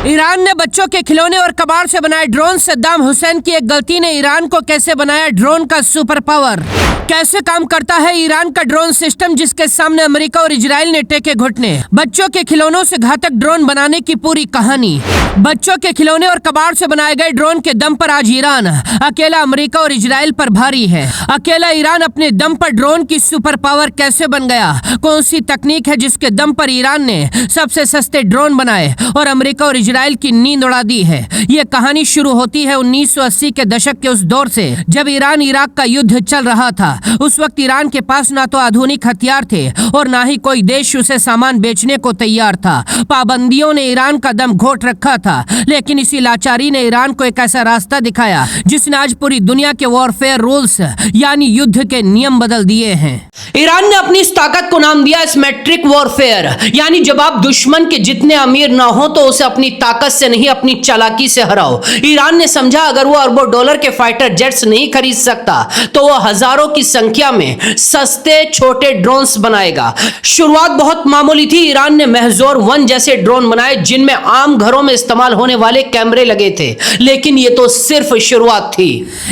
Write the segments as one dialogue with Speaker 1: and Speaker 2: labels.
Speaker 1: Iran ने बच्चों के खिलौने और कबाड़ से बनाए ड्रोन। सद्दाम हुसैन की एक गलती ने ईरान को कैसे बनाया ड्रोन का सुपर पावर। कैसे काम करता है ईरान का ड्रोन सिस्टम जिसके सामने अमेरिका और इजराइल ने टेके घुटने। बच्चों के खिलौनों से घातक ड्रोन बनाने की पूरी कहानी। बच्चों के खिलौने और कबाड़ से बनाए गए ड्रोन के दम पर आज ईरान अकेला अमेरिका और इजराइल पर भारी है। अकेला ईरान अपने दम पर ड्रोन की सुपर पावर कैसे बन गया। कौन सी तकनीक है जिसके दम पर ईरान ने सबसे सस्ते ड्रोन बनाए और अमेरिका और इजराइल की नींद उड़ा दी है। ये कहानी शुरू होती है 1980 के दशक के उस दौर से जब ईरान इराक का युद्ध चल रहा था। उस वक्त ईरान के पास ना तो आधुनिक हथियार थे और ना ही कोई देश उसे सामान बेचने को तैयार था। पाबंदियों ने ईरान का दम घोट रखा था, लेकिन इसी लाचारी ने ईरान को एक ऐसा रास्ता दिखाया जिसने आज पूरी दुनिया के वॉरफेयर रूल्स यानी युद्ध के नियम बदल दिए हैं। ईरान ने अपनी इस ताकत को नाम दिया सिमेट्रिक वॉरफेयर, यानी जब आप दुश्मन के जितने अमीर ना हो तो उसे अपनी ताकत से नहीं अपनी चालाकी से हराओ। ईरान ने समझा अगर वो अरबों डॉलर के फाइटर जेट्स नहीं खरीद सकता तो वो हजारों की संख्या में सस्ते छोटे ड्रोन्स बनाएगा। शुरुआत बहुत मामूली थी। ईरान ने महजोर 1 जैसे ड्रोन बनाए जिनमें आम घरों में इस्तेमाल होने वाले कैमरे लगे थे, लेकिन ये तो सिर्फ शुरुआत थी।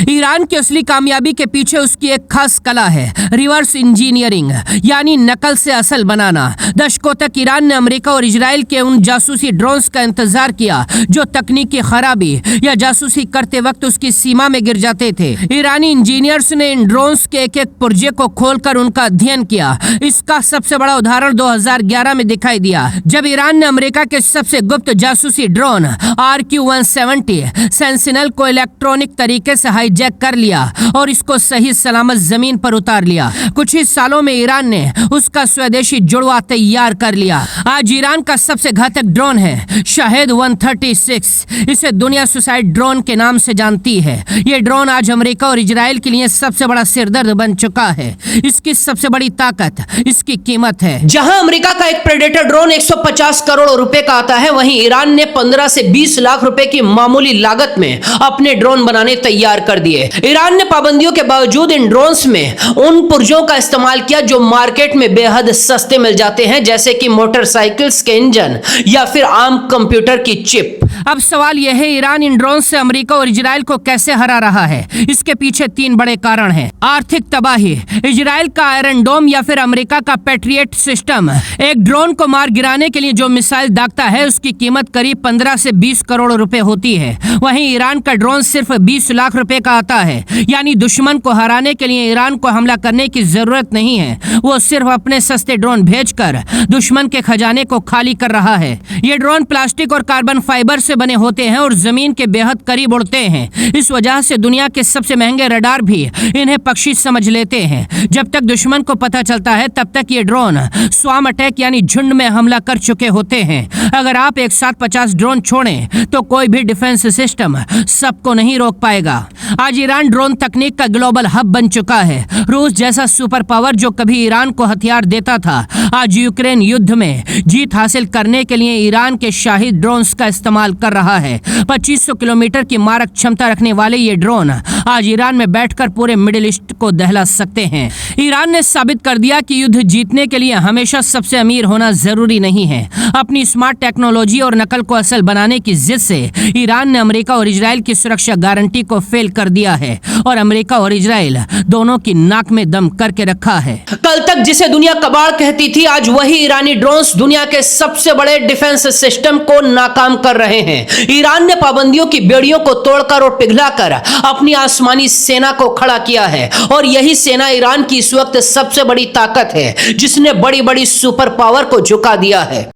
Speaker 1: ईरान की असली कामयाबी के पीछे उसकी एक खास कला है, रिवर्स इंजीनियरिंग यानी नकल से असल बनाना। दशकों तक ईरान ने अमेरिका और इजराइल के उन जासूसी ड्रोन्स का इंतजार किया जो तकनीकी खराबी या जासूसी करते वक्त उसकी सीमा में गिर जाते थे। ईरानी इंजीनियर्स ने इन ड्रोन्स के एक एक पुर्जे को खोलकर उनका अध्ययन किया। इसका सबसे बड़ा उदाहरण 2011 में दिखाई दिया जब ईरान ने अमेरिका के सबसे गुप्त जासूसी ड्रोन RQ-170 सेंसिनल को इलेक्ट्रॉनिक तरीके से हाईजैक कर लिया और इसको सही सलामत जमीन पर उतार लिया। कुछ ही सालों में ईरान ने उसका स्वदेशी जुड़वा तैयार कर लिया। आज ईरान का सबसे घातक ड्रोन है शाहेद 136। इसे दुनिया सुसाइड ड्रोन के नाम से जानती है। ये ड्रोन आज अमेरिका और इजराइल के लिए सबसे बड़ा सिरदर्द बन चुका है। इसकी सबसे बड़ी ताकत इसकी कीमत है। जहां अमेरिका का एक प्रेडेटर ड्रोन 150 करोड़ रुपए का आता है, वहीं ईरान ने 15 से 20 लाख रुपए की मामूली लागत में अपने ड्रोन बनाने तैयार कर दिए। ईरान ने पाबंदियों के बावजूद इन ड्रोन्स में उन पुर्जों का इस्तेमाल किया जो मार्केट में बेहद सस्ते मिल जाते हैं, जैसे कि मोटरसाइकिल्स के इंजन या फिर आम कंप्यूटर की चिप। अब सवाल यह है ईरान इन ड्रोन से अमेरिका और इजराइल को कैसे हरा रहा है। इसके पीछे 3 बड़े कारण हैं। आर्थिक तबाही, इजराइल का आयरन डोम या फिर अमेरिका का पैट्रियट सिस्टम। एक ड्रोन को मार गिराने के लिए जो मिसाइल दागता है उसकी कीमत करीब 15 से 20 करोड़ रुपए होती है। वहीं ईरान का ड्रोन सिर्फ 20 लाख रुपए का आता है, यानी दुश्मन को हराने के लिए ईरान को हमला करने की जरूरत नहीं है। वो सिर्फ अपने सस्ते ड्रोन भेजकर दुश्मन के खजाने को खाली कर रहा है। ये ड्रोन प्लास्टिक और कार्बन फाइबर से बने होते हैं और जमीन के बेहद करीब उड़ते हैं। इस वजह से दुनिया के सबसे महंगे रडार भी इन्हें पक्षी समझ लेते हैं। जब तक दुश्मन को पता चलता है तब तक ये ड्रोन स्वाम अटैक यानी झुंड में हमला कर चुके होते हैं। अगर आप एक साथ 50 ड्रोन छोड़ें तो कोई भी डिफेंस सिस्टम सबको नहीं रोक पाएगा। आज ईरान ड्रोन तकनीक का ग्लोबल हब बन चुका है। रूस जैसा सुपर पावर जो कभी ईरान को हथियार देता था, आज यूक्रेन युद्ध में जीत हासिल करने के लिए ईरान के शाही ड्रोन्स का इस्तेमाल कर रहा है। 2500 किलोमीटर की मारक क्षमता रखने वाले ये ड्रोन आज ईरान में बैठकर पूरे मिडिल ईस्ट को दहला सकते हैं। ईरान ने साबित कर दिया कि युद्ध जीतने के लिए हमेशा सबसे अमीर होना जरूरी नहीं है। अपनी स्मार्ट टेक्नोलॉजी और नकल को असल बनाने की जिद से ईरान ने अमेरिका और इजराइल की सुरक्षा गारंटी को फेल कर दिया है और अमेरिका और इजराइल दोनों की नाक में दम करके रखा है। कल तक जिसे दुनिया कबाड़ कहती थी, आज वही ईरानी ड्रोन्स दुनिया के सबसे बड़े डिफेंस सिस्टम को नाकाम कर रहे हैं। ईरान ने पाबंदियों की बेड़ियों को तोड़कर और पिघलाकर अपनी आसमानी सेना को खड़ा किया है और यही सेना ईरान की इस वक्त सबसे बड़ी ताकत है जिसने बड़ी बड़ी सुपर पावर को झुका दिया है।